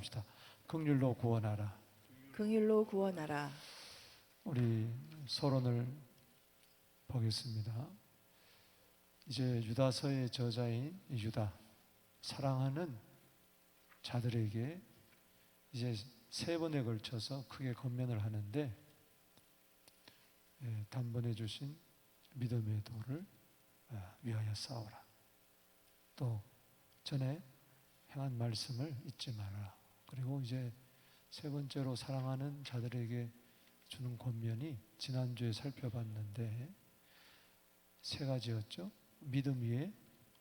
합시다. 긍휼로 구원하라. 긍휼로 구원하라. 우리 서론을 보겠습니다. 이제 유다서의 저자인 유다, 사랑하는 자들에게 이제 세 번에 걸쳐서 크게 권면을 하는데, 단번에 주신 믿음의 도를 위하여 싸우라. 또 전에 행한 말씀을 잊지 말아라. 그리고 이제 세 번째로 사랑하는 자들에게 주는 권면이 지난주에 살펴봤는데 세 가지였죠. 믿음 위에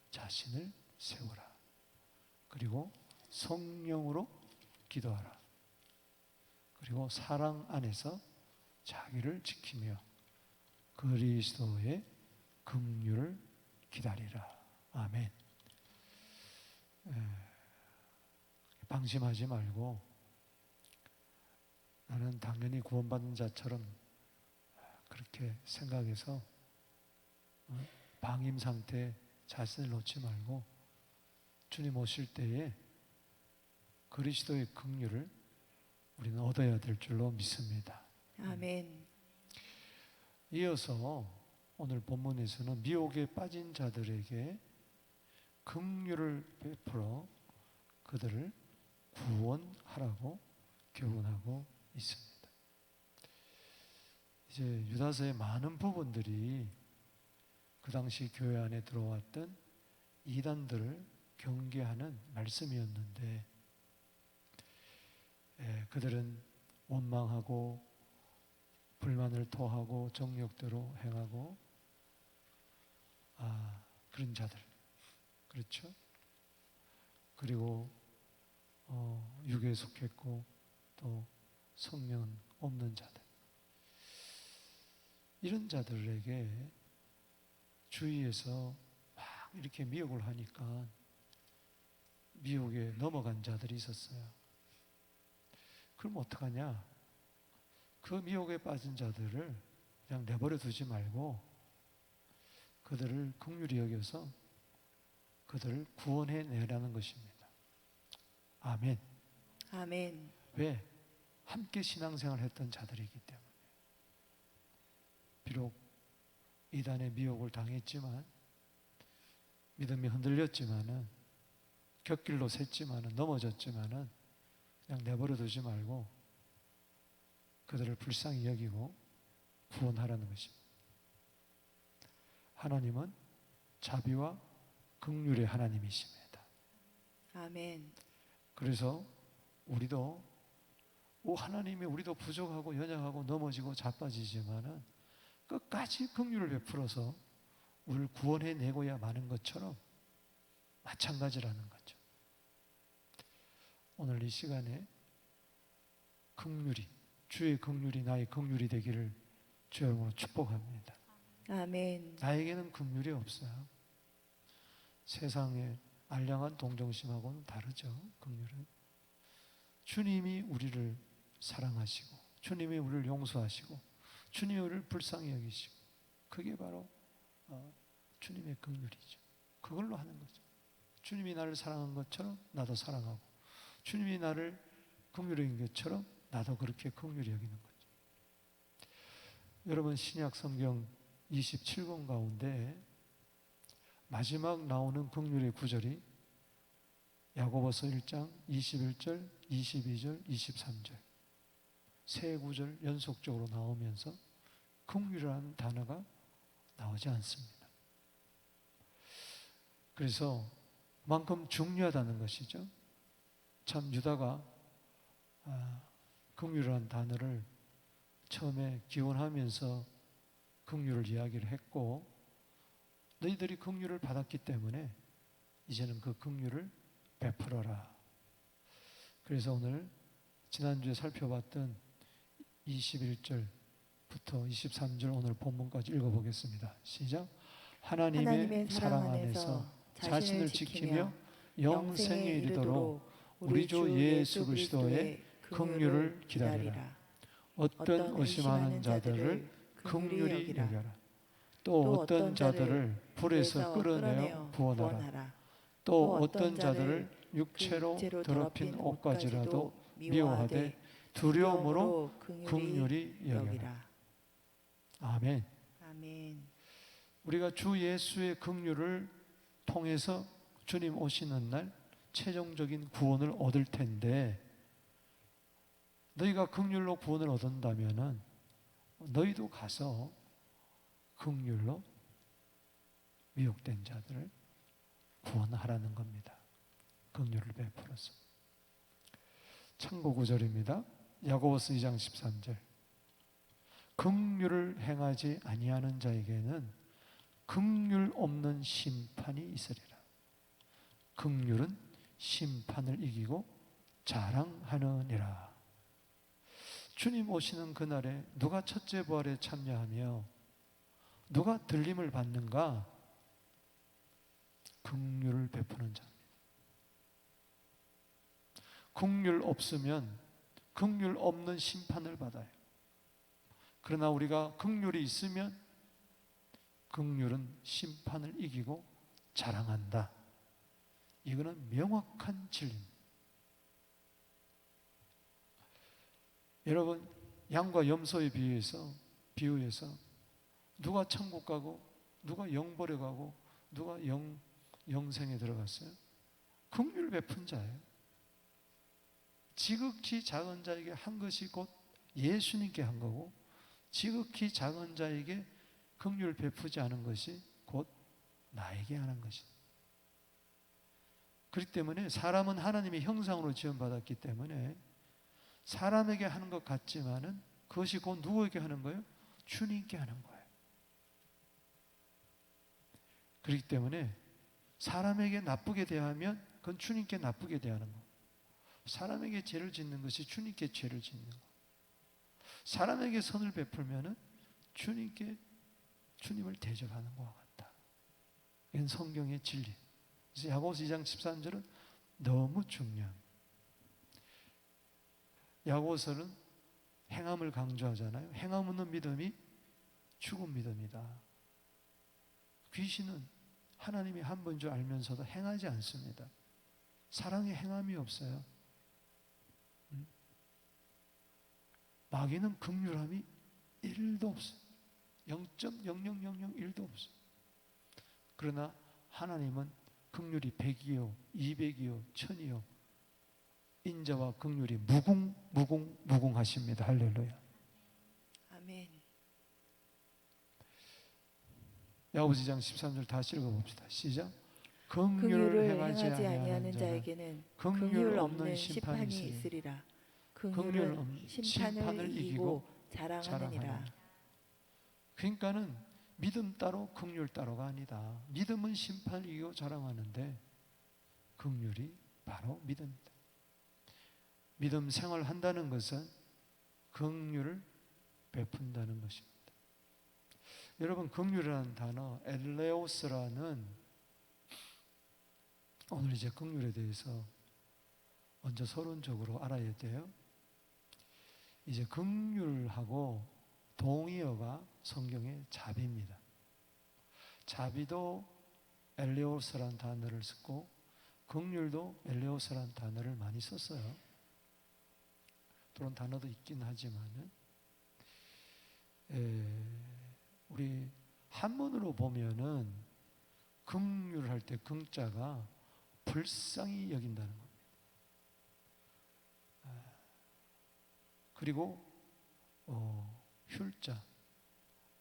자신을 세우라. 그리고 성령으로 기도하라. 그리고 사랑 안에서 자기를 지키며 그리스도의 긍휼을 기다리라. 아멘. 방심하지 말고 나는 당연히 구원받은 자처럼 그렇게 생각해서 방임 상태에 자신을 놓지 말고 주님 오실 때에 그리스도의 긍휼을 우리는 얻어야 될 줄로 믿습니다. 아멘. 이어서 오늘 본문에서는 미혹에 빠진 자들에게 긍휼을 베풀어 그들을 구원하라고 교훈하고 있습니다. 이제 유다서의 많은 부분들이 그 당시 교회 안에 들어왔던 이단들을 경계하는 말씀이었는데, 그들은 원망하고 불만을 토하고 정욕대로 행하고 그런 자들, 그렇죠? 그리고 육에 속했고 또 성령 없는 자들, 이런 자들에게 주위에서 막 이렇게 미혹을 하니까 미혹에 넘어간 자들이 있었어요. 그럼 어떡하냐? 그 미혹에 빠진 자들을 그냥 내버려 두지 말고 그들을 긍휼히 여겨서 그들을 구원해 내라는 것입니다. 아멘. 아멘. 왜? 함께 신앙생활을 했던 자들이기 때문에. 비록 이단의 미혹을 당했지만, 믿음이 흔들렸지만은, 곁길로 샜지만은, 넘어졌지만은 그냥 내버려 두지 말고 그들을 불쌍히 여기고 구원하라는 것입니다. 하나님은 자비와 긍휼의 하나님이십니다. 아멘. 그래서 우리도 하나님이 우리도 부족하고 연약하고 넘어지고 자빠지지만은 끝까지 긍휼을 베풀어서 우리를 구원해 내고야 마는 것처럼 마찬가지라는 거죠. 오늘 이 시간에 긍휼이, 주의 긍휼이 나의 긍휼이 되기를 주 여러분으로 축복합니다. 아멘. 나에게는 긍휼이 없어요. 세상의 알량한 동정심하고는 다르죠. 긍휼은 주님이 우리를 사랑하시고 주님이 우리를 용서하시고 주님이 우리를 불쌍히 여기시고, 그게 바로 주님의 긍휼이죠. 그걸로 하는 거죠. 주님이 나를 사랑한 것처럼 나도 사랑하고, 주님이 나를 긍휼히 여긴 것처럼 나도 그렇게 긍휼히 여기는 거죠. 여러분, 신약 성경 27권 가운데 마지막 나오는 긍휼의 구절이 야고보서 1장 21절, 22절, 23절 세 구절 연속적으로 나오면서 긍휼이라는 단어가 나오지 않습니다. 그래서 그만큼 중요하다는 것이죠. 참 유다가 긍휼이라는 단어를 처음에 기원하면서 긍휼을 이야기를 했고, 너희들이 긍휼을 받았기 때문에 이제는 그 긍휼을 베풀어라. 그래서 오늘 지난주에 살펴봤던 21절부터 23절 오늘 본문까지 읽어보겠습니다. 시작. 하나님의 사랑 안에서 자신을 지키며 영생에 이르도록 우리 주 예수 그리스도의 긍휼을 기다리라. 어떤 의심하는 자들을 긍휼히 여겨라. 또 어떤 자들을 불에서 끌어내어 구원하라. 또 어떤 자들을 육체로 육체로 더럽힌 더럽힌 옷까지라도 옷까지도 미워하되 두려움으로 긍휼히 긍휼히 여겨라. 여기라. 아멘. 아멘. 우리가 주 예수의 긍휼을 통해서 주님 오시는 날 최종적인 구원을 얻을 텐데, 너희가 긍휼로 구원을 얻는다면은 너희도 가서 긍휼로 미혹된 자들을 구원하라는 겁니다. 긍휼을 베풀어서. 참고 구절입니다. 야고보서 2장 13절. 긍휼을 행하지 아니하는 자에게는 긍휼 없는 심판이 있으리라. 긍휼은 심판을 이기고 자랑하느니라. 주님 오시는 그날에 누가 첫째 부활에 참여하며 누가 들림을 받는가? 긍휼을 베푸는 자입니다. 긍휼 없으면 긍휼 없는 심판을 받아요. 그러나 우리가 긍휼이 있으면 긍휼은 심판을 이기고 자랑한다. 이거는 명확한 진리입니다. 여러분, 양과 염소에 비유해서 누가 천국 가고 누가 영벌에 가고 누가 영생에 들어갔어요? 긍휼 베푼 자예요. 지극히 작은 자에게 한 것이 곧 예수님께 한 거고, 지극히 작은 자에게 긍휼 베푸지 않은 것이 곧 나에게 하는 것이다. 그렇기 때문에 사람은 하나님의 형상으로 지음받았기 때문에 사람에게 하는 것 같지만은 그것이 곧 누구에게 하는 거예요? 주님께 하는 거예요. 그렇기 때문에 사람에게 나쁘게 대하면 그건 주님께 나쁘게 대하는 거. 사람에게 죄를 짓는 것이 주님께 죄를 짓는 거. 사람에게 선을 베풀면은 주님을 대접하는 것과 같다. 이건 성경의 진리. 그래서 야고보서 2장 13절은 너무 중요합니다. 야고보서는 행함을 강조하잖아요. 행함 없는 믿음이 죽은 믿음이다. 귀신은 하나님이 한 분인 줄 알면서도 행하지 않습니다. 사랑에 행함이 없어요. 마귀는 긍휼함이 1도 없어요. 0.0001도 없어요. 그러나 하나님은 긍휼이 100이요 200이요 1000이요 인자와 긍휼이 무궁하십니다. 할렐루야. 아멘. 야고보서 2장 13절 다시 읽어봅시다. 시작. 긍휼을 긍휼을 행하지 행하지 아니하는 아니하는 자에게 자에게는 긍휼 긍휼 없는 없는 심판이 심판이 있으리라. 있으리라. 긍휼 긍휼은 없는 심판을 이기고 자랑하느니라. 자랑하느니라. 그러니까는 믿음 따로 긍휼 따로가 아니다. 믿음은 심판을 이기고 자랑하는데 긍휼이 바로 믿음이다. 믿음 생활한다는 것은 긍휼을 베푼다는 것입니다. 여러분, 긍휼이라는 단어, 엘레오스라는, 오늘 이제 긍휼에 대해서 먼저 서론적으로 알아야 돼요. 이제 긍휼하고 동의어가 성경의 자비입니다. 자비도 엘레오스라는 단어를 쓰고 긍휼도 엘레오스라는 단어를 많이 썼어요. 그런 단어도 있긴 하지만은 우리 한문으로 보면은 긍휼할 때 긍자가 불쌍히 여긴다는 겁니다. 그리고 휼자,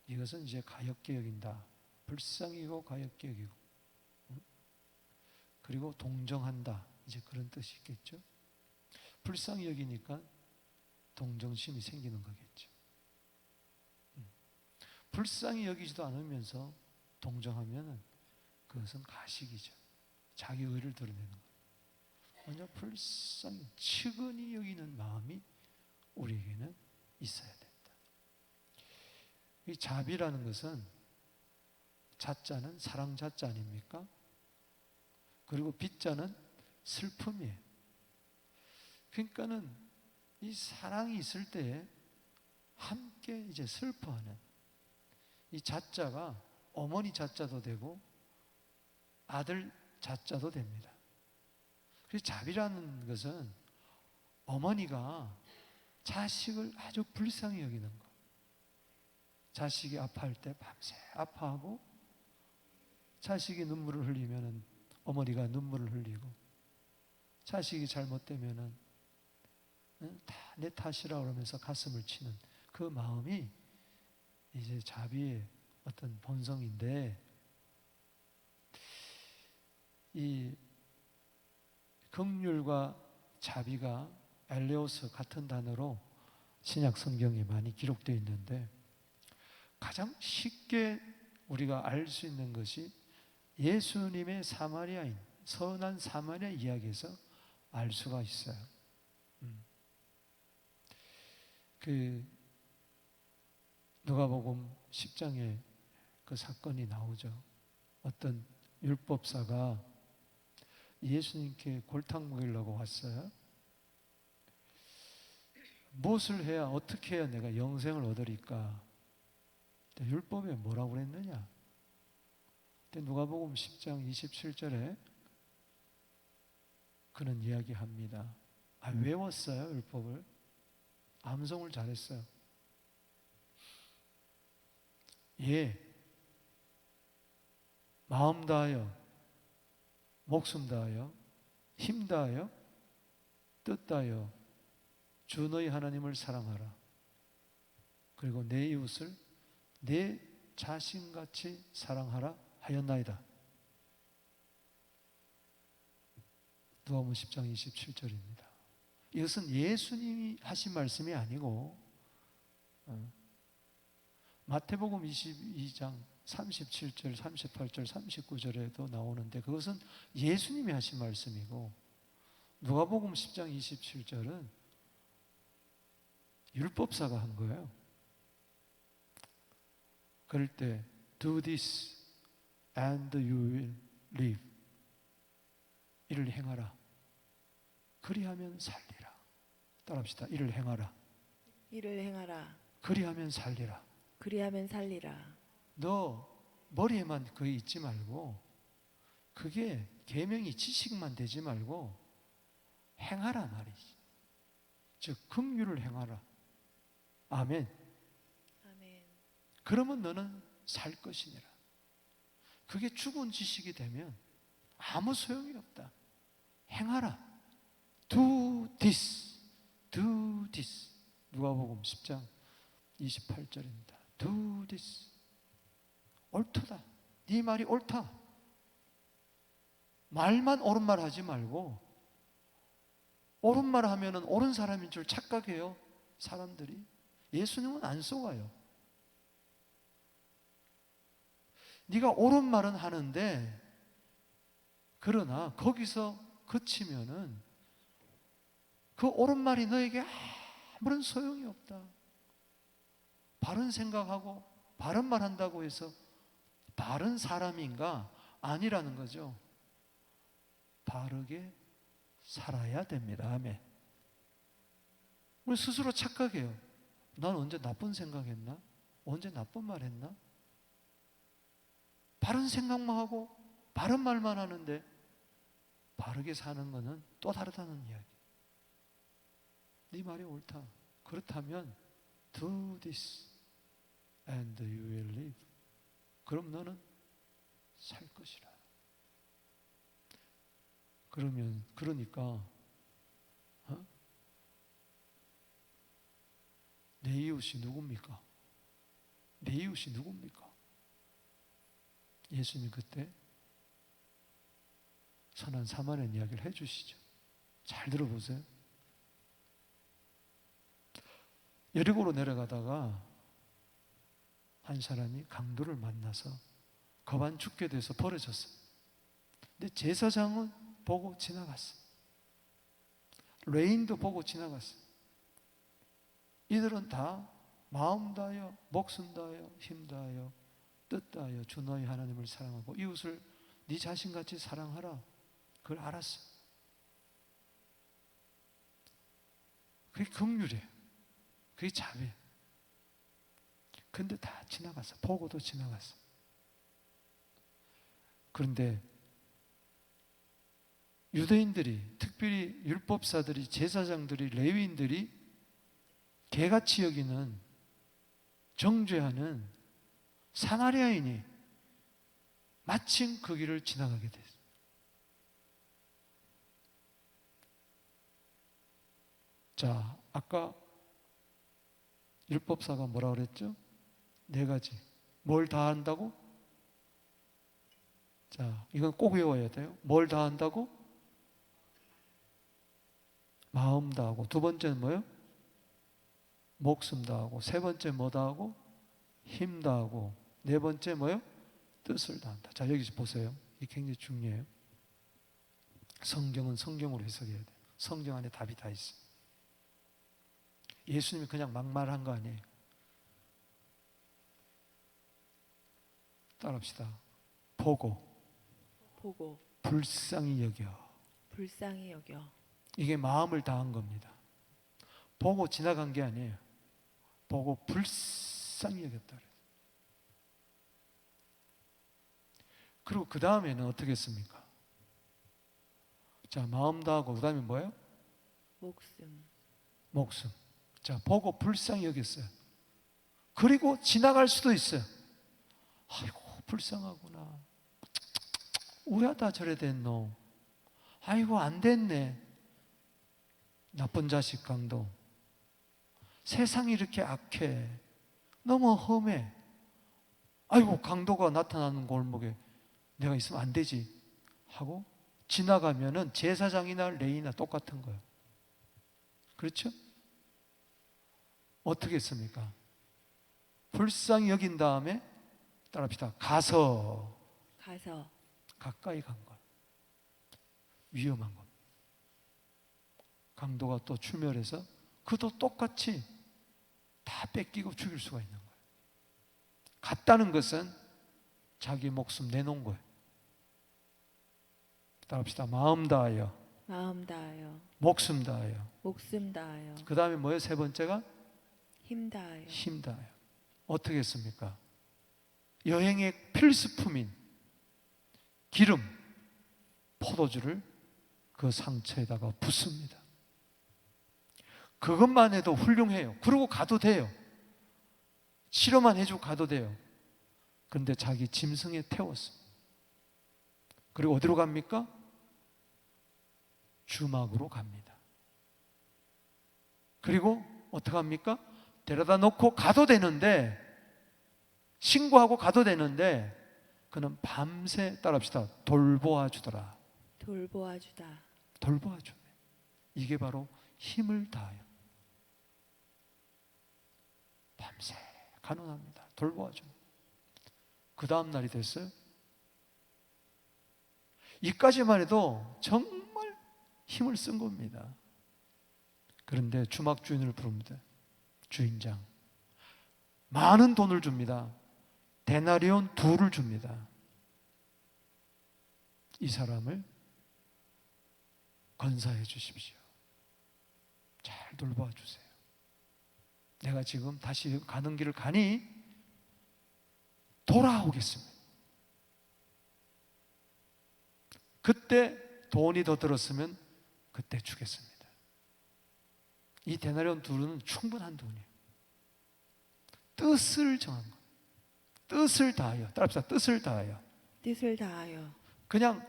이것은 이제 가엾게 여긴다. 불쌍히고 가엾게 여기고, 그리고 동정한다. 이제 그런 뜻이 있겠죠. 불쌍히 여기니까 동정심이 생기는 거겠죠. 불쌍히 여기지도 않으면서 동정하면은 그것은 가식이죠. 자기 의를 드러내는 거예요. 먼저 불쌍히, 측은히 여기는 마음이 우리에게는 있어야 된다. 이 자비라는 것은, 자자는 사랑 자자 아닙니까? 그리고 빚자는 슬픔이에요. 그러니까는 이 사랑이 있을 때에 함께 이제 슬퍼하는, 이 자자가 어머니 자자도 되고 아들 자자도 됩니다. 그래서 자비라는 것은 어머니가 자식을 아주 불쌍히 여기는 거. 자식이 아파할 때 밤새 아파하고, 자식이 눈물을 흘리면은 어머니가 눈물을 흘리고, 자식이 잘못되면은 다 내 탓이라 그러면서 가슴을 치는 그 마음이 이제 자비의 어떤 본성인데, 이 긍휼과 자비가 엘레오스 같은 단어로 신약 성경에 많이 기록되어 있는데, 가장 쉽게 우리가 알 수 있는 것이 예수님의 사마리아인, 선한 사마리아 이야기에서 알 수가 있어요. 그 누가복음 10장에 그 사건이 나오죠. 어떤 율법사가 예수님께 골탕 먹이려고 왔어요. 무엇을 해야, 어떻게 해야 내가 영생을 얻으리까? 율법에 뭐라고 그랬느냐? 누가복음 10장 27절에 그는 이야기합니다. 외웠어요, 율법을. 암송을 잘했어요. 예, 마음 다하여, 목숨 다하여, 힘 다하여, 뜻 다하여 주 너희 하나님을 사랑하라. 그리고 내 이웃을 내 자신같이 사랑하라 하였나이다. 누가복음 10장 27절입니다. 이것은 예수님이 하신 말씀이 아니고 마태복음 22장 37절, 38절, 39절에도 나오는데, 그것은 예수님이 하신 말씀이고, 누가복음 10장 27절은 율법사가 한 거예요. 그럴 때 do this and you will live. 이를 행하라. 그리하면 살리라. 따라합시다. 이를 행하라. 이를 행하라. 그리하면 살리라. 그리하면 살리라. 너 머리에만 그게 있지 말고, 그게 계명이 지식만 되지 말고 행하라 말이지. 즉 긍휼을 행하라. 아멘. 아멘. 그러면 너는 살 것이니라. 그게 죽은 지식이 되면 아무 소용이 없다. 행하라. Do this. Do this. 누가복음 10장 28절입니다. Do this. 옳다. 네 말이 옳다. 말만 옳은 말 하지 말고, 옳은 말 하면은 옳은 사람인 줄 착각해요, 사람들이. 예수님은 안 속아요. 네가 옳은 말은 하는데, 그러나 거기서 그치면은 그 옳은 말이 너에게 아무런 소용이 없다. 바른 생각하고 바른 말 한다고 해서 바른 사람인가? 아니라는 거죠. 바르게 살아야 됩니다. 아멘. 우리 스스로 착각해요. 난 언제 나쁜 생각했나? 언제 나쁜 말 했나? 바른 생각만 하고 바른 말만 하는데 바르게 사는 것은 또 다르다는 이야기. 네 말이 옳다. 그렇다면 do this and you will live. 그럼 너는 살 것이라. 그러니까 내 이웃이 누굽니까? 내 이웃이 누굽니까? 예수님 그때 선한 사마리아 이야기를 해주시죠. 잘 들어보세요. 여리고로 내려가다가 한 사람이 강도를 만나서 겁안 죽게 돼서 버려졌어요. 근데 제사장은 보고 지나갔어요. 레인도 보고 지나갔어요. 이들은 다 마음 다하여, 목숨 다하여, 힘 다하여, 뜻 다하여 주 너희 하나님을 사랑하고 이웃을 네 자신같이 사랑하라. 그걸 알았어요. 그게 긍휼이에요. 그게 자비예요. 근데 다 지나갔어. 보고도 지나갔어. 그런데 유대인들이, 특별히 율법사들이, 제사장들이, 레위인들이 개같이 여기는, 정죄하는 사마리아인이 마침 그 길을 지나가게 됐어요. 자, 아까 율법사가 뭐라 그랬죠? 네 가지. 뭘 다 한다고? 자, 이건 꼭 외워야 돼요. 뭘 다 한다고? 마음 다하고. 두 번째는 뭐예요? 목숨 다하고. 세 번째 뭐 다하고? 힘 다하고. 네 번째 뭐예요? 뜻을 다한다. 자, 여기서 보세요. 이게 굉장히 중요해요. 성경은 성경으로 해석해야 돼요. 성경 안에 답이 다 있어요. 예수님이 그냥 막말한 거 아니에요. 따라합시다. 보고 불쌍히 여겨. 불쌍히 여겨. 이게 마음을 다한 겁니다. 보고 지나간 게 아니에요. 보고 불쌍히 여겼다 그래요. 그리고 그 다음에는 어떻게 했습니까? 자, 마음 다하고 그 다음에 뭐예요? 목숨. 자, 보고 불쌍히 여겼어요. 그리고 지나갈 수도 있어요. 아이고, 불쌍하구나. 왜 다 저래 됐노? 아이고, 안 됐네. 나쁜 자식 강도. 세상이 이렇게 악해. 너무 험해. 아이고, 강도가 나타나는 골목에 내가 있으면 안 되지 하고 지나가면은 제사장이나 레위나 똑같은 거예요. 그렇죠? 어떻게 했습니까? 불쌍히 여긴 다음에 따라합시다. 가서 가까이 간 거예요. 위험한 겁니다. 강도가 또 출멸해서 그도 똑같이 다 뺏기고 죽일 수가 있는 거예요. 갔다는 것은 자기 목숨 내놓은 거예요. 따라합시다. 마음 다하여 목숨 다하여. 그 다음에 뭐예요? 세 번째가 힘 다하여. 어떻게 했습니까? 여행의 필수품인 기름, 포도주를 그 상처에다가 붓습니다. 그것만 해도 훌륭해요. 그러고 가도 돼요. 치료만 해주고 가도 돼요. 그런데 자기 짐승에 태웠어요. 그리고 어디로 갑니까? 주막으로 갑니다. 그리고 어떻게 합니까? 데려다 놓고 가도 되는데, 신고하고 가도 되는데, 그는 밤새 따라합시다. 돌보아 주더라. 돌보아주네. 이게 바로 힘을 다하여. 밤새 간호합니다. 돌보아줍니다. 그 다음 날이 됐어요. 이까지만 해도 정말 힘을 쓴 겁니다. 그런데 주막 주인을 부릅니다. 주인장. 많은 돈을 줍니다. 데나리온 2를 줍니다. 이 사람을 건사해 주십시오. 잘 돌봐 주세요. 내가 지금 다시 가는 길을 가니 돌아오겠습니다. 그때 돈이 더 들었으면 그때 주겠습니다. 이 데나리온 2는 충분한 돈이에요. 뜻을 정한 것. 뜻을 다하여. 따라합시다. 뜻을 다하여. 그냥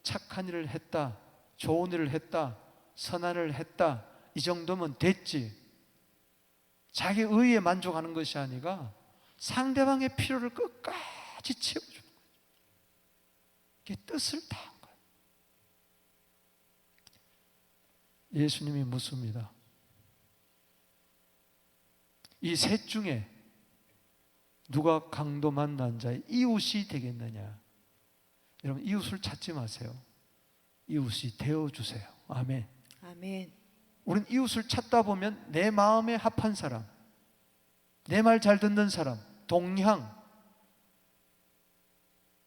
착한 일을 했다, 좋은 일을 했다, 선한 일을 했다, 이 정도면 됐지. 자기 의에 만족하는 것이 아니라 상대방의 필요를 끝까지 채워주는 거예요. 이게 뜻을 다한 거예요. 예수님이 묻습니다. 이 셋 중에 누가 강도 만난 자의 이웃이 되겠느냐? 여러분, 이웃을 찾지 마세요. 이웃이 되어주세요. 아멘. 우린 이웃을 찾다 보면 내 마음에 합한 사람, 내 말 잘 듣는 사람, 동향,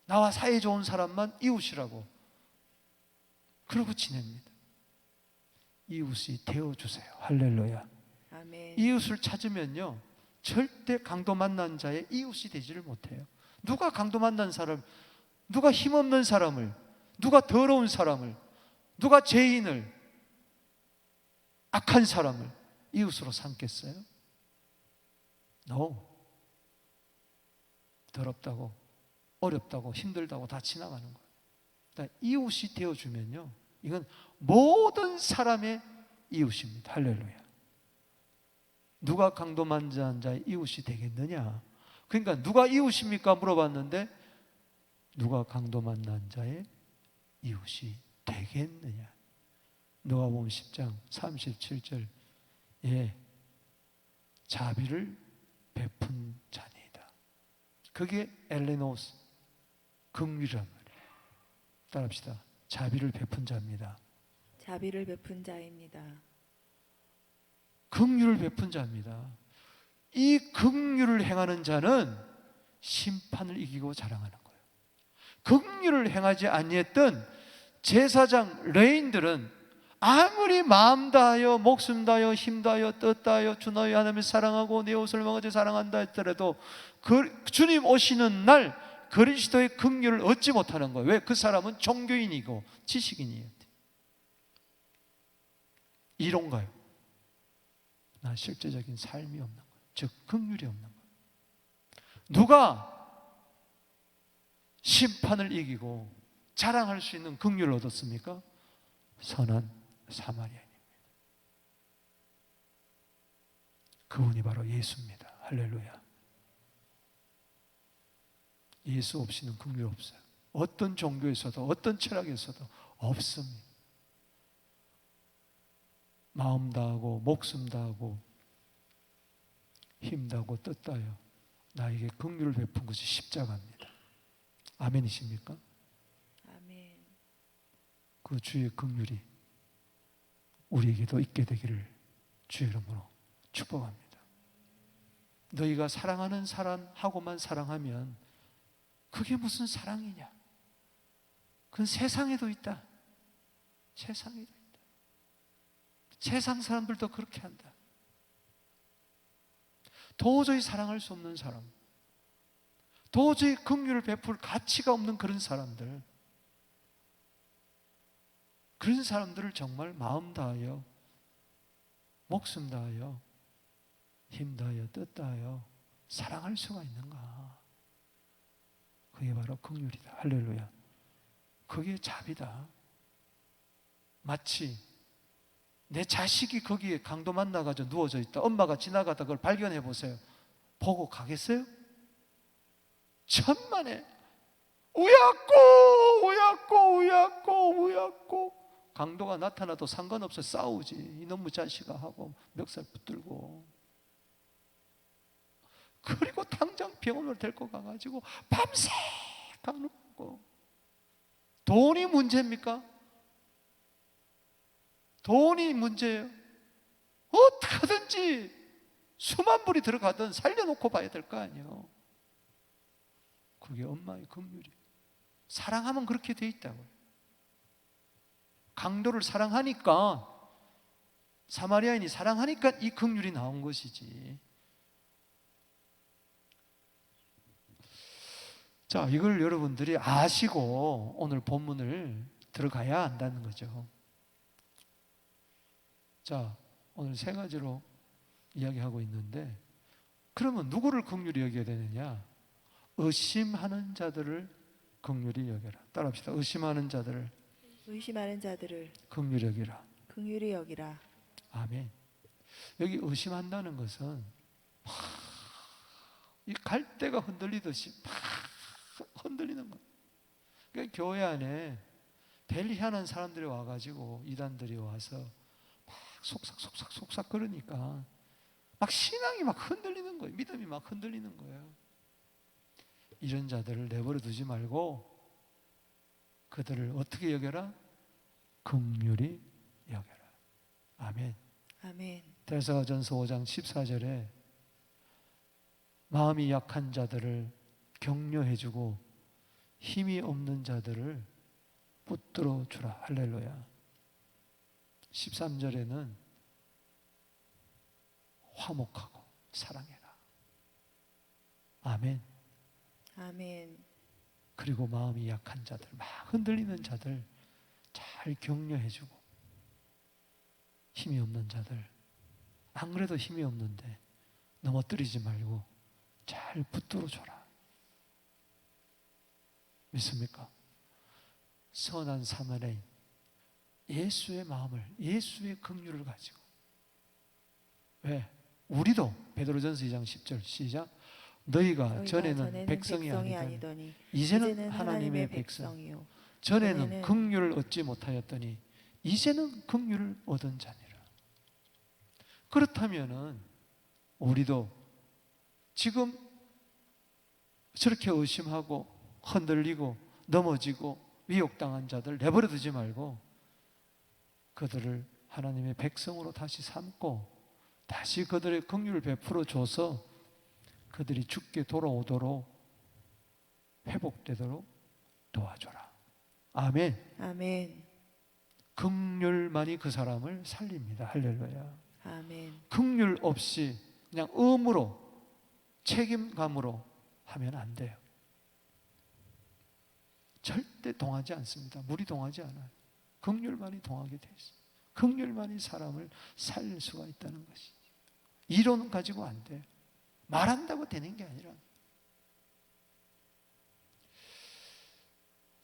나와 사이 좋은 사람만 이웃이라고 그러고 지냅니다. 이웃이 되어주세요. 할렐루야. 이웃을 찾으면요, 절대 강도 만난 자의 이웃이 되지를 못해요. 누가 강도 만난 사람, 누가 힘없는 사람을, 누가 더러운 사람을, 누가 죄인을, 악한 사람을 이웃으로 삼겠어요? No. 더럽다고, 어렵다고, 힘들다고 다 지나가는 거예요. 그러니까 이웃이 되어주면요, 이건 모든 사람의 이웃입니다. 할렐루야. 누가 강도만지한 자의 이웃이 되겠느냐? 그러니까 누가 이웃입니까? 물어봤는데 누가 강도만난 자의 이웃이 되겠느냐? 누가복음 10장 37절, 예, 자비를 베푼 자니이다. 그게 엘레노스, 긍휼이란 말이에요. 따라합시다. 자비를 베푼 자입니다. 자비를 베푼 자입니다. 긍휼을 베푼 자입니다. 이 긍휼을 행하는 자는 심판을 이기고 자랑하는 거예요. 긍휼을 행하지 아니했던 제사장 레인들은 아무리 마음 다하여 목숨 다하여 힘 다하여 뜻 다하여 주 너희 하나님을 사랑하고 내 옷을 먹어지 사랑한다 했더라도 그 주님 오시는 날 그리스도의 긍휼을 얻지 못하는 거예요. 왜? 그 사람은 종교인이고 지식인이에요. 이론가요? 나 실제적인 삶이 없는 거예요. 즉 긍휼이 없는 거예요. 누가 심판을 이기고 자랑할 수 있는 긍휼을 얻었습니까? 선한 사마리아인입니다. 그분이 바로 예수입니다. 할렐루야. 예수 없이는 긍휼 없어요. 어떤 종교에서도 어떤 철학에서도 없습니다. 마음 다하고 목숨 다하고 힘 다하고 뜻 다하여 나에게 긍휼을 베푼 것이 십자가입니다. 아멘이십니까? 아멘. 그 주의 긍휼이 우리에게도 있게 되기를 주의 이름으로 축복합니다. 너희가 사랑하는 사람하고만 사랑하면 그게 무슨 사랑이냐? 그건 세상에도 있다. 세상에도 있다. 세상 사람들도 그렇게 한다. 도저히 사랑할 수 없는 사람, 도저히 긍휼을 베풀 가치가 없는 그런 사람들, 그런 사람들을 정말 마음 다하여 목숨 다하여 힘 다하여 뜻 다하여 사랑할 수가 있는가? 그게 바로 긍휼이다. 할렐루야. 그게 자비다. 마치 내 자식이 거기에 강도 만나가지고 누워져 있다. 엄마가 지나가다 그걸 발견해 보세요. 보고 가겠어요? 천만에 우약고 우약고 우약고 우약고 강도가 나타나도 상관없어. 싸우지. 이놈의 자식아 하고 멱살 붙들고, 그리고 당장 병원을 데리고 가가지고 밤새 가누고. 돈이 문제입니까? 돈이 문제예요. 어떻게든지 수만 불이 들어가든 살려놓고 봐야 될 거 아니에요. 그게 엄마의 긍휼이에요. 사랑하면 그렇게 돼 있다고요. 강도를 사랑하니까, 사마리아인이 사랑하니까 이 긍휼이 나온 것이지. 자, 이걸 여러분들이 아시고 오늘 본문을 들어가야 한다는 거죠. 자, 오늘 세 가지로 이야기하고 있는데, 그러면 누구를 긍휼히 여겨야 되느냐? 의심하는 자들을 긍휼히 여겨라. 따라합시다. 의심하는 자들을 의심하는 자들을 긍휼히 여기라. 긍휼히 여기라. 아멘. 여기 의심한다는 것은 이 갈대가 흔들리듯이 막 흔들리는 거예요. 그러니까 교회 안에 별 희한한 사람들이 와가지고, 이단들이 와서 막 속삭 그러니까 막 신앙이 막 흔들리는 거예요. 믿음이 막 흔들리는 거예요. 이런 자들을 내버려 두지 말고 그들을 어떻게 여겨라? 긍휼히 여겨라. 아멘. 아멘. 데살로니가전서 5장 14절에 마음이 약한 자들을 격려해주고 힘이 없는 자들을 붙들어 주라. 할렐루야. 13절에는 화목하고 사랑해라. 아멘. 아멘. 그리고 마음이 약한 자들, 막 흔들리는 자들 잘 잘 격려해주고, 힘이 없는 자들, 안 그래도 힘이 없는데 넘어뜨리지 말고 잘 붙들어줘라. 믿습니까? 선한 사마리아인, 예수의 마음을, 예수의 긍휼을 가지고. 왜? 우리도 베드로전서 2장 10절 시작. 너희가 전에는 백성이 아니더니 이제는 하나님의 백성이요 전에는 긍휼을 얻지 못하였더니 이제는 긍휼을 얻은 자니라. 그렇다면은 우리도 지금 저렇게 의심하고 흔들리고 넘어지고 미혹당한 자들 내버려 두지 말고 그들을 하나님의 백성으로 다시 삼고 다시 그들의 긍휼을 베풀어 줘서 그들이 죽게 돌아오도록 회복되도록 도와줘라. 아멘. 아멘. 긍휼만이 그 사람을 살립니다. 할렐루야. 아멘. 긍휼 없이 그냥 의무로 책임감으로 하면 안 돼요. 절대 동하지 않습니다. 물이 동하지 않아요. 긍휼만이 동하게 돼 있어요. 긍휼만이 사람을 살릴 수가 있다는 것이. 이론 가지고 안 돼요. 말한다고 되는 게 아니라.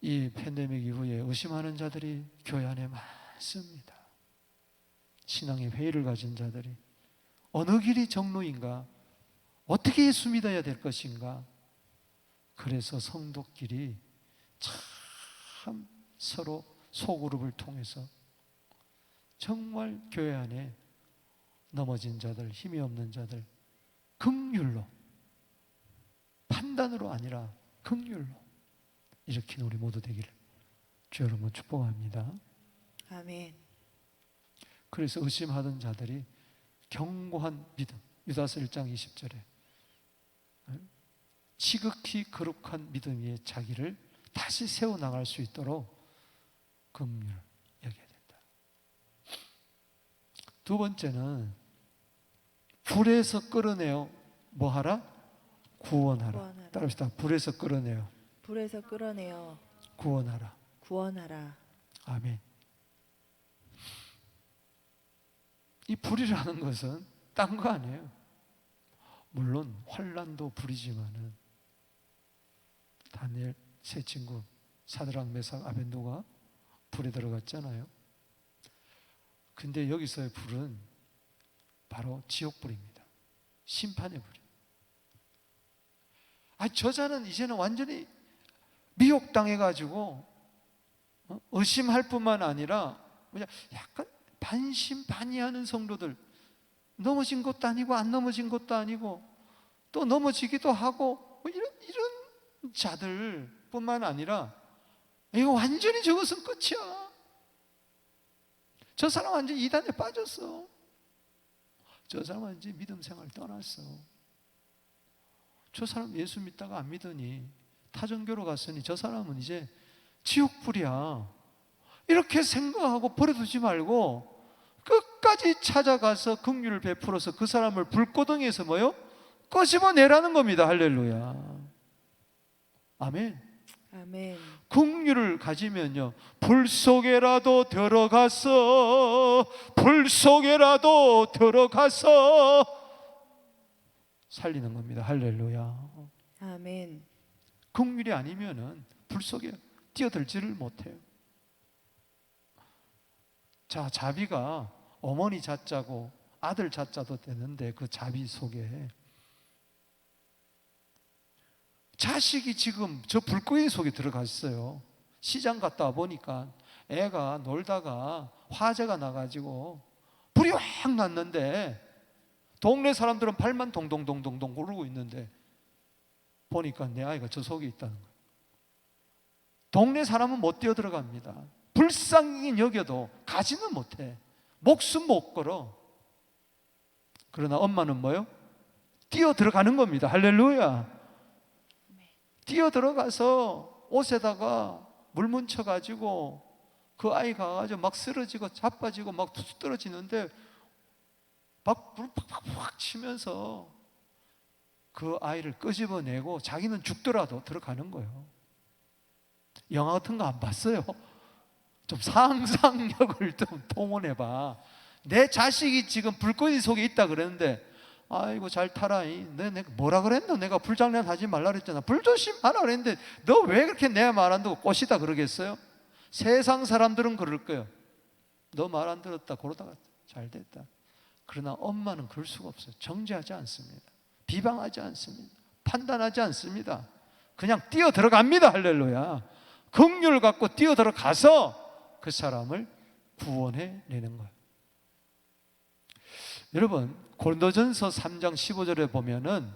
이 팬데믹 이후에 의심하는 자들이 교회 안에 많습니다. 신앙의 회의를 가진 자들이 어느 길이 정로인가? 어떻게 예수 믿어야 될 것인가? 그래서 성도끼리 참 서로 소그룹을 통해서 정말 교회 안에 넘어진 자들, 힘이 없는 자들 긍휼로, 판단으로 아니라 긍휼로 일으킨 우리 모두 되기를 주 여러분 축복합니다. 아멘. 그래서 의심하던 자들이 견고한 믿음, 유다서 1장 20절에 지극히 거룩한 믿음 위에 자기를 다시 세워나갈 수 있도록 긍휼 여겨야 된다. 두 번째는 불에서 끌어내어 뭐하라? 구원하라. 따라합시다. 불에서 끌어내어 불에서 끌어내어 구원하라. 구원하라. 아멘. 이 불이라는 것은 딴 거 아니에요. 물론 환난도 불이지만은 다니엘 세 친구 사드락 메삭 아벤노가 불에 들어갔잖아요. 근데 여기서의 불은 바로 지옥불입니다. 심판의 불. 저자는 이제는 완전히 미혹당해가지고 의심할 뿐만 아니라 약간 반신반의하는 성도들, 넘어진 것도 아니고 안 넘어진 것도 아니고 또 넘어지기도 하고 이런 자들 뿐만 아니라 이거 완전히 저것은 끝이야. 저 사람 완전히 이단에 빠졌어. 저 사람 완전히 믿음 생활 떠났어. 저 사람 예수 믿다가 안 믿으니 타종교로 갔으니 저 사람은 이제 지옥불이야. 이렇게 생각하고 버려두지 말고 끝까지 찾아가서 긍휼을 베풀어서 그 사람을 불고덩이에서 뭐요? 꺼집어내라는 겁니다. 할렐루야. 아멘. 아멘. 긍휼을 가지면요, 불 속에라도 들어가서 살리는 겁니다. 할렐루야. 아멘. 긍휼이 아니면은 불 속에 뛰어들지를 못해요. 자, 자비가 어머니 자자고 아들 자자도 되는데 그 자비 속에 자식이 지금 저 불고기 속에 들어갔어요. 시장 갔다 보니까 애가 놀다가 화재가 나가지고 불이 확 났는데 동네 사람들은 발만 동동동동동 구르고 있는데 보니까 내 아이가 저 속에 있다는 거예요. 동네 사람은 못 뛰어 들어갑니다. 불쌍히 여겨도 가지는 못해. 목숨 못 걸어. 그러나 엄마는 뭐요? 뛰어 들어가는 겁니다. 할렐루야. 뛰어 들어가서 옷에다가 물 묻혀가지고 그 아이가 가지고 막 쓰러지고 자빠지고 막 툭 떨어지는데 막 불 팍팍팍 치면서 그 아이를 끄집어내고 자기는 죽더라도 들어가는 거예요. 영화 같은 거 안 봤어요? 좀 상상력을 좀 동원해봐. 내 자식이 지금 불꽃이 속에 있다 그랬는데, 아이고 잘 타라. 내가 뭐라 그랬노? 내가 불장난 하지 말라 그랬잖아. 불조심하라 그랬는데 너 왜 그렇게 내 말 안 듣고 꼬시다 그러겠어요? 세상 사람들은 그럴 거예요. 너 말 안 들었다 그러다가 잘 됐다. 그러나 엄마는 그럴 수가 없어요. 정죄하지 않습니다. 비방하지 않습니다. 판단하지 않습니다. 그냥 뛰어 들어갑니다. 할렐루야. 긍휼을 갖고 뛰어 들어가서 그 사람을 구원해 내는 거예요. 여러분, 고린도전서 3장 15절에 보면은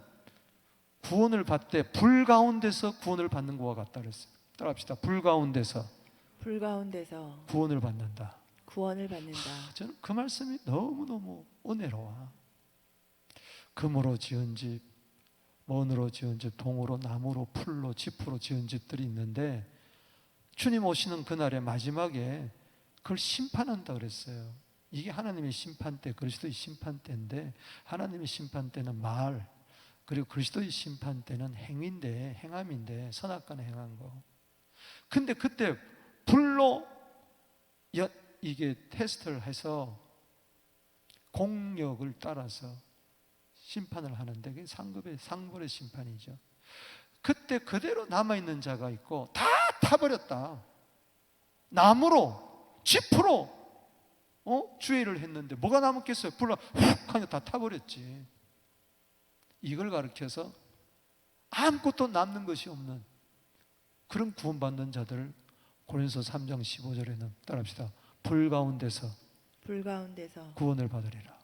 구원을 받되 불 가운데서 구원을 받는 것과 같다 그랬어요. 따라합시다. 불 가운데서 구원을 받는다. 구원을 받는다. 저는 그 말씀이 너무너무 은혜로워. 금으로 지은 집, 원으로 지은 집, 동으로, 나무로, 풀로, 지프로 지은 집들이 있는데 주님 오시는 그날의 마지막에 그걸 심판한다 그랬어요. 이게 하나님의 심판대, 그리스도의 심판대인데, 하나님의 심판대는 말, 그리고 그리스도의 심판대는 행위인데, 행함인데, 선악과는 행한 거. 근데 그때 불로 이게 테스트를 해서 공력을 따라서 심판을 하는데, 그게 상벌의 심판이죠. 그때 그대로 남아있는 자가 있고 다 타버렸다. 나무로, 지프로 주의를 했는데 뭐가 남았겠어요? 불로 훅 하니 다 타버렸지. 이걸 가르쳐서 아무것도 남는 것이 없는 그런 구원받는 자들을 고린도서 3장 15절에는 따라합시다. 불 가운데서 구원을 받으리라.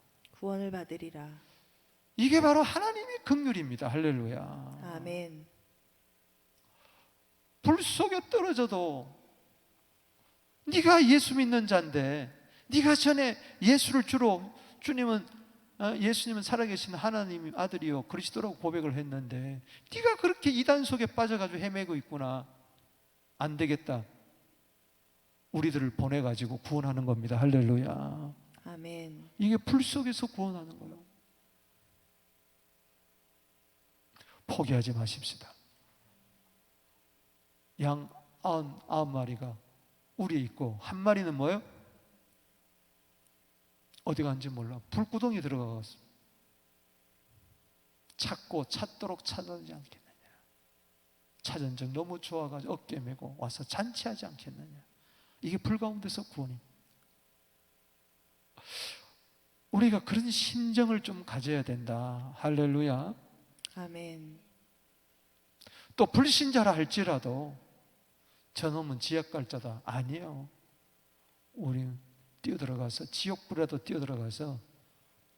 이게 바로 하나님의 긍휼입니다. 할렐루야. 아멘. 불 속에 떨어져도 네가 예수 믿는 자인데, 네가 전에 예수를 예수님은 살아계신 하나님의 아들이요 그리스도라고 고백을 했는데 네가 그렇게 이단 속에 빠져가지고 헤매고 있구나. 안 되겠다. 우리들을 보내가지고 구원하는 겁니다. 할렐루야. 아멘. 이게 불 속에서 구원하는 거예요. 포기하지 마십시다. 양 99마리가 우리에 있고 한 마리는 뭐예요? 어디 간지 몰라. 불구덩이에 들어가서 찾도록 찾아지 않겠느냐. 찾은 적 너무 좋아가지고 어깨 메고 와서 잔치하지 않겠느냐. 이게 불 가운데서 구원입니다. 우리가 그런 심정을 좀 가져야 된다. 할렐루야. 아멘. 또 불신자라 할지라도 저놈은 지옥 갈 자다. 아니에요. 우리는 뛰어들어가서 지옥불에도 뛰어들어가서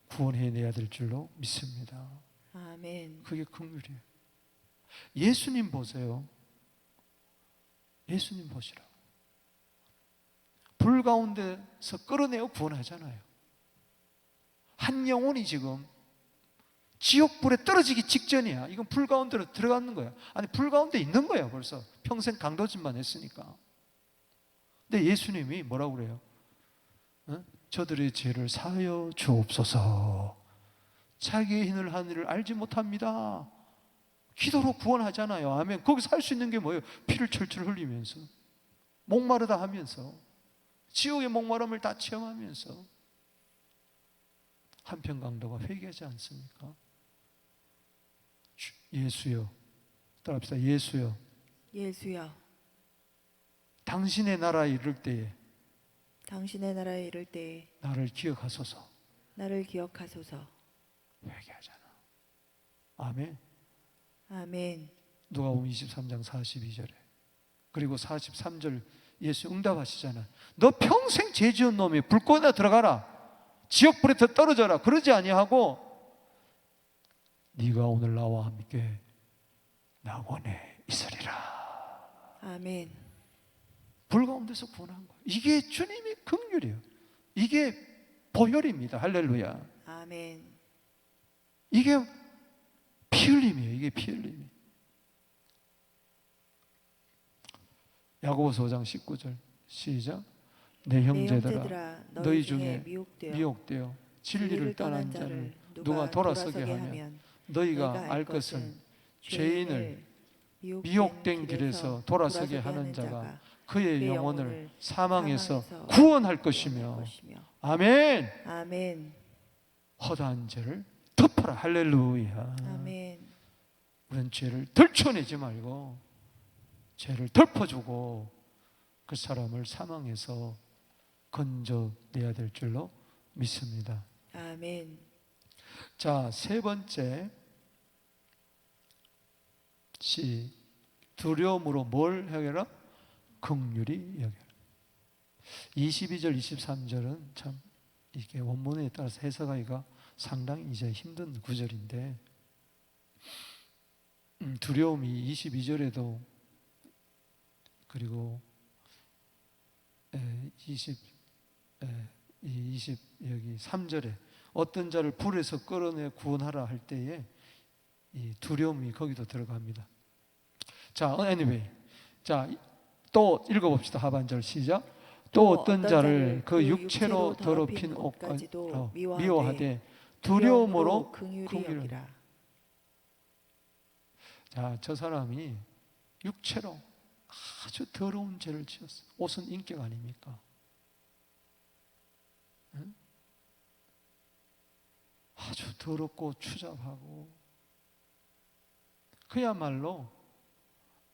구원해내야 될 줄로 믿습니다. 아멘. 그게 긍휼이에요. 예수님 보세요. 예수님 보시라고. 불 가운데서 끌어내어 구원하잖아요. 한 영혼이 지금 지옥불에 떨어지기 직전이야. 이건 불 가운데로 들어가는 거야. 아니 불 가운데 있는 거야 벌써. 평생 강도짓만 했으니까. 근데 예수님이 뭐라고 그래요? 저들의 죄를 사하여 주옵소서. 자기의 힘을 하는 일을 알지 못합니다. 기도로 구원하잖아요. 아멘. 거기서 할 수 있는 게 뭐예요? 피를 철철 흘리면서, 목마르다 하면서, 지옥의 목마름을 다 체험하면서. 한편 강도가 회개하지 않습니까? 예수여, 따라합시다. 예수여, 예수여, 당신의 나라에 이를 때에 나를 기억하소서. 회개하잖아. 아멘. 아멘. 누가복음 23장 42절에 그리고 43절 예수 응답하시잖아. 너 평생 죄 지은 놈이 불꽃에 들어가라. 지옥불에 더 떨어져라. 그러지 아니하고 네가 오늘 나와 함께 낙원에 있으리라. 아멘. 불 가운데서 구원한 거예요. 이게 주님의 긍휼이에요. 이게 보혈입니다. 할렐루야. 아멘. 이게 피 흘림이에요. 이게 피 흘림이. 야고보서 5장 19절 시작. 내 형제들아 너희 중에 미혹되어 진리를 떠난 자를 누가 돌아서게 하면 너희가 알 것은 죄인을 미혹된 길에서 돌아서게 하는 자가 그의 내 영혼을 영혼을 사망에서 사망에서 구원할 구원할 것이며 것이며. 아멘. 아멘. 허다한 죄를 덮어라. 할렐루야. 아멘. 우리는 죄를 덜쳐내지 말고 죄를 덮어주고 그 사람을 사망에서 건져내야 될 줄로 믿습니다. 아멘. 자, 세 번째 두려움으로 뭘 해결하라? 긍휼히 여겨라. 22절 23절은 참 이게 원문에 따라서 해석하기가 상당히 이제 힘든 구절인데 두려움이 22절에도 그리고 20 여기 3절에 어떤 자를 불에서 끌어내 구원하라 할 때에 이 두려움이 거기도 들어갑니다. 자, anyway. 자, 또 읽어봅시다. 하반절 시작. 또 어떤 자를 그 육체로 더럽힌 옷까지도 미워하되 두려움으로 긍휼히 여기라. 자, 저 사람이 육체로 아주 더러운 죄를 지었어요. 옷은 인격 아닙니까? 응? 아주 더럽고 추잡하고 그야말로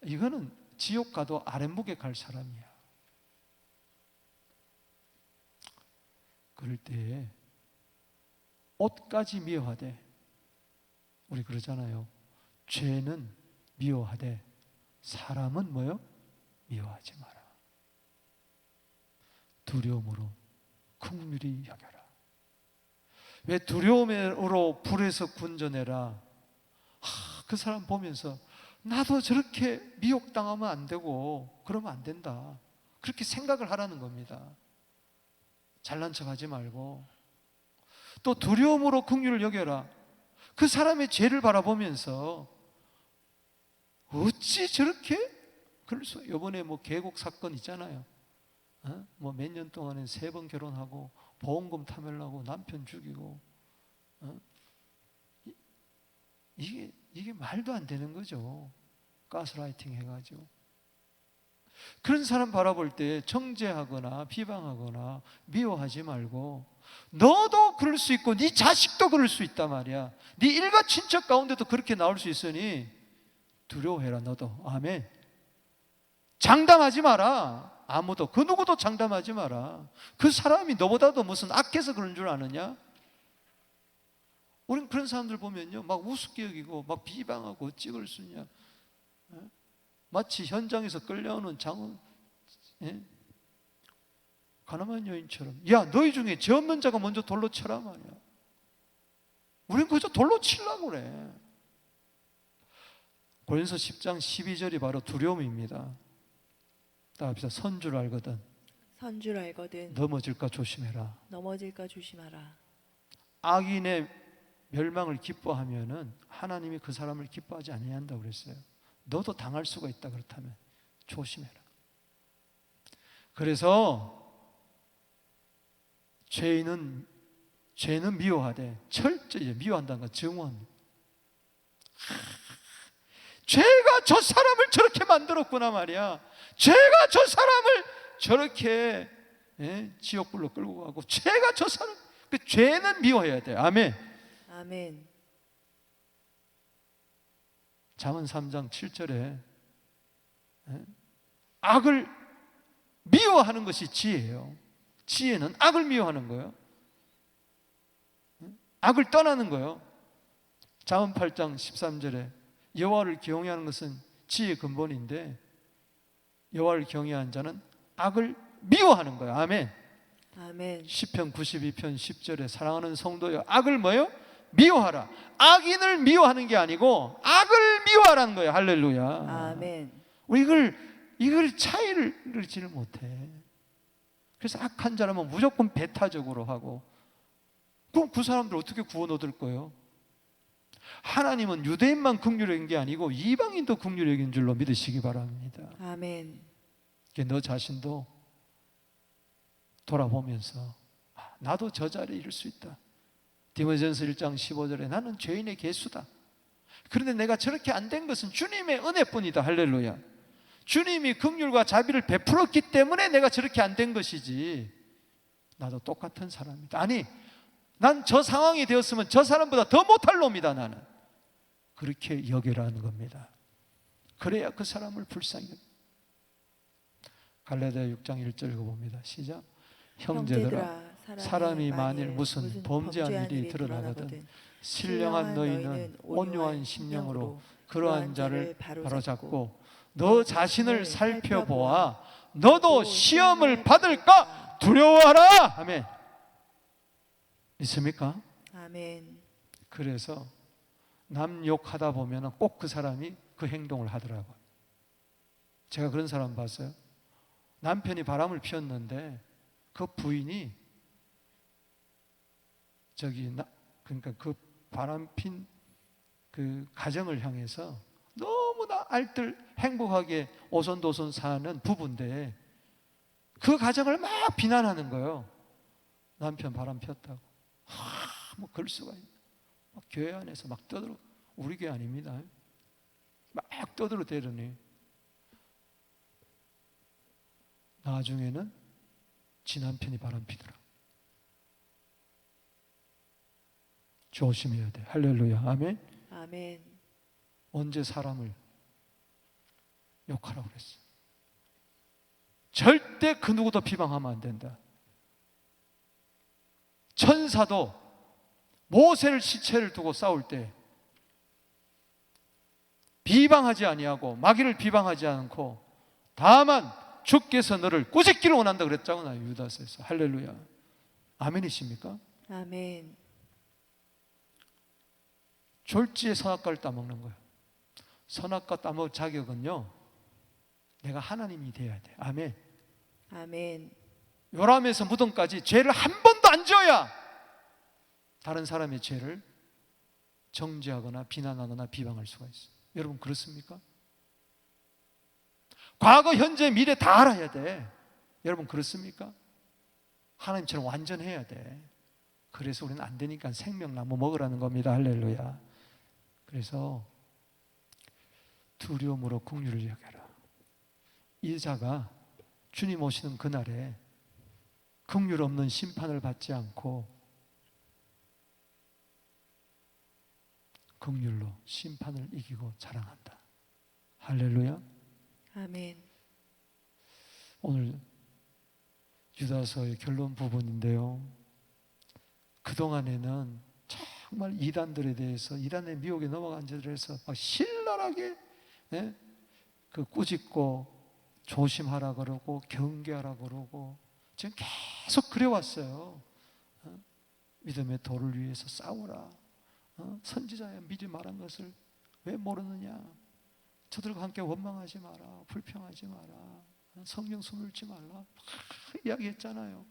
이거는 지옥 가도 아랫목에 갈 사람이야. 그럴 때에 옷까지 미워하되 우리 그러잖아요. 죄는 미워하되 사람은 뭐요? 미워하지 마라. 두려움으로 긍휼히 여겨라. 왜 두려움으로 불에서 군져내라. 그 사람 보면서 나도 저렇게 미혹당하면 안 되고 그러면 안 된다. 그렇게 생각을 하라는 겁니다. 잘난 척하지 말고. 또 두려움으로 긍휼을 여겨라. 그 사람의 죄를 바라보면서 어찌 저렇게 그럴 수? 이번에 뭐 계곡 사건 있잖아요. 뭐 몇 년 동안에 3번 결혼하고 보험금 타멸하고 남편 죽이고 이게 말도 안 되는 거죠. 가스라이팅 해가지고. 그런 사람 바라볼 때 정죄하거나 비방하거나 미워하지 말고 너도 그럴 수 있고 네 자식도 그럴 수 있단 말이야. 네 일가 친척 가운데도 그렇게 나올 수 있으니 두려워해라. 너도. 아멘. 장담하지 마라. 아무도 그 누구도 장담하지 마라. 그 사람이 너보다도 무슨 악해서 그런 줄 아느냐? 우린 그런 사람들 보면요 막 우습게 여기고 막 비방하고 어찌 그럴 수 있냐. 마치 현장에서 끌려오는 장은 가늠한 여인처럼 야 너희 중에 죄 없는 자가 먼저 돌로 쳐라 말이야. 우린 그저 돌로 치려고 그래. 고린도서 10장 12절이 바로 두려움입니다. 따라합시다. 선 줄 알거든 선줄 알거든 넘어질까 조심해라. 넘어질까 조심하라. 악인의 멸망을 기뻐하면은 하나님이 그 사람을 기뻐하지 아니한다고 그랬어요. 너도 당할 수가 있다. 그렇다면 조심해라. 그래서 죄는 미워하되 철저히 미워한다는 건 증오합니다. 죄가 저 사람을 저렇게 만들었구나 말이야. 죄가 저 사람을 저렇게 지옥불로 끌고 가고 죄가 저 사람 그 죄는 미워해야 돼. 아멘. 아멘. 잠언 3장 7절에 악을 미워하는 것이 지혜예요. 지혜는 악을 미워하는 거예요. 악을 떠나는 거예요. 잠언 8장 13절에 여호와를 경외하는 것은 지혜의 근본인데 여호와를 경외하는 자는 악을 미워하는 거예요. 아멘. 아멘. 시편 92편 10절에 사랑하는 성도여 악을 뭐요? 미워하라. 악인을 미워하는 게 아니고 악을 미워하라는 거예요. 할렐루야. 아멘. 우리 이걸 차이를 지를 못해. 그래서 악한 자라면 무조건 배타적으로 하고 그럼 그 사람들 어떻게 구원 얻을 거예요? 하나님은 유대인만 긍휼히 여긴 게 아니고 이방인도 긍휼히 여긴 줄로 믿으시기 바랍니다. 아멘. 너 자신도 돌아보면서 나도 저 자리에 이를 수 있다. 디모데전서 1장 15절에 나는 죄인의 개수다. 그런데 내가 저렇게 안 된 것은 주님의 은혜뿐이다. 할렐루야. 주님이 긍휼과 자비를 베풀었기 때문에 내가 저렇게 안 된 것이지, 나도 똑같은 사람이다. 아니, 난 저 상황이 되었으면 저 사람보다 더 못할 놈이다. 나는 그렇게 여기라는 겁니다. 그래야 그 사람을 불쌍히. 갈라디아 6장 1절 봅니다. 시작. 형제들아, 사람이 만일 무슨 범죄한 일이 드러나거든 신령한 너희는 온유한 심령으로 그러한 자를 바로잡고 너 자신을 살펴보아 너도 시험을 받을까 두려워하라. 아멘. 있습니까? 아멘. 그래서 남 욕하다 보면 꼭 그 사람이 그 행동을 하더라고요. 제가 그런 사람 봤어요. 남편이 바람을 피웠는데 그 부인이 그러니까 그 바람핀 그 가정을 향해서 너무나 알뜰 행복하게 오손도손 사는 부부인데 그 가정을 막 비난하는 거예요. 남편 바람 폈다고. 뭐 그럴 수가 있나. 막 교회 안에서 막 떠들어. 우리 교회 아닙니다. 막 떠들어 대더니 나중에는 지 남편이 바람 피더라. 조심해야 돼. 할렐루야. 아멘. 아멘. 언제 사람을 욕하라고 그랬어? 절대 그 누구도 비방하면 안 된다. 천사도 모세를 시체를 두고 싸울 때 비방하지 아니하고 마귀를 비방하지 않고 다만 주께서 너를 꾸짖기를 원한다 그랬잖아요. 유다서에서. 할렐루야. 아멘이십니까? 아멘. 졸지에 선악과를 따먹는 거예요. 선악과 따먹을 자격은요, 내가 하나님이 돼야 돼. 아멘. 아멘. 요람에서 무덤까지 죄를 한 번도 안 지어야 다른 사람의 죄를 정죄하거나 비난하거나 비방할 수가 있어요. 여러분 그렇습니까? 과거, 현재, 미래 다 알아야 돼. 여러분 그렇습니까? 하나님처럼 완전해야 돼. 그래서 우리는 안 되니까 생명나무 먹으라는 겁니다. 할렐루야. 그래서 두려움으로 긍휼을 여겨라. 이 자가 주님 오시는 그날에 긍휼 없는 심판을 받지 않고 긍휼로 심판을 이기고 자랑한다. 할렐루야. 아멘. 오늘 유다서의 결론 부분인데요, 그동안에는 정말 이단들에 대해서, 이단의 미혹에 넘어간 자들에서 막 신랄하게 그 꾸짖고 조심하라 그러고 경계하라 그러고 지금 계속 그래왔어요. 믿음의 도를 위해서 싸우라. 선지자야 미리 말한 것을 왜 모르느냐. 저들과 함께 원망하지 마라. 불평하지 마라. 성경 수물지 말라. 막 이야기했잖아요.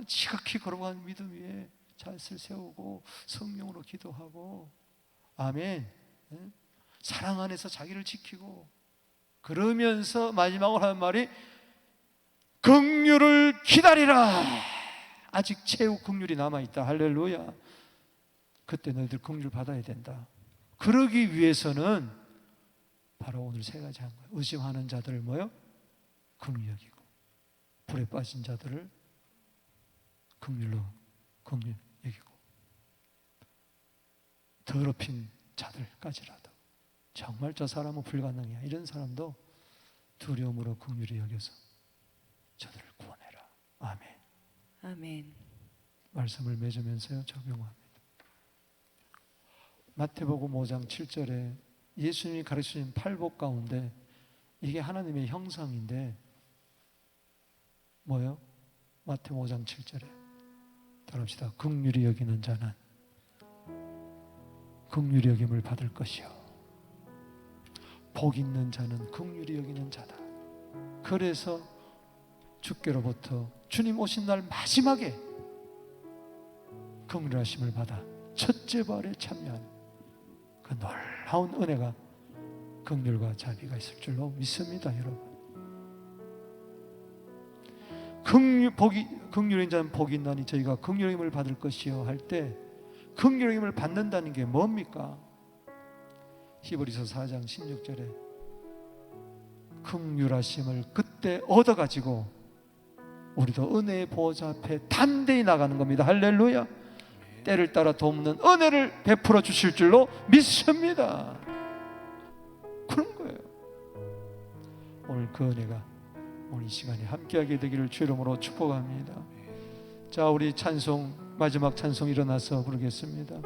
지극히 걸어간 믿음 위에 잣을 세우고 성령으로 기도하고, 아멘. 사랑 안에서 자기를 지키고, 그러면서 마지막으로 하는 말이 긍휼을 기다리라. 아직 최후 긍휼이 남아있다. 할렐루야. 그때 너희들 긍휼 받아야 된다. 그러기 위해서는 바로 오늘 세 가지 한 거예요. 의심하는 자들을 뭐요? 긍휼히 여기고, 불에 빠진 자들을 긍휼로 긍휼 여기고, 더럽힌 자들까지라도 정말 저 사람은 불가능이야, 이런 사람도 두려움으로 긍휼히 여겨서 저들을 구원해라. 아멘. 아멘. 말씀을 맺으면서요 적용합니다. 마태복음 5장 7절에 예수님이 가르치신 팔복 가운데 이게 하나님의 형상인데 뭐예요? 마태복음 5장 7절에 따라합시다. 긍휼히 여기는 자는 긍휼히 여김을 받을 것이요 복 있는 자는 긍휼히 여기는 자다. 그래서 주께로부터 주님 오신 날 마지막에 긍휼하심을 받아 첫째 부활에 참여한 그 놀라운 은혜가, 긍휼과 자비가 있을 줄로 믿습니다. 여러분, 긍휼인 자는 복이 있나니 저희가 긍휼의 힘을 받을 것이요 할 때 긍휼의 힘을 받는다는 게 뭡니까? 히브리서 4장 16절에 긍휼하심을 그때 얻어가지고 우리도 은혜의 보호자 앞에 담대히 나가는 겁니다. 할렐루야. 때를 따라 돕는 은혜를 베풀어 주실 줄로 믿습니다. 그런 거예요. 오늘 그 은혜가 오늘 이 시간에 함께하게 되기를 주 이름으로 축복합니다. 자, 우리 찬송, 마지막 찬송 일어나서 부르겠습니다.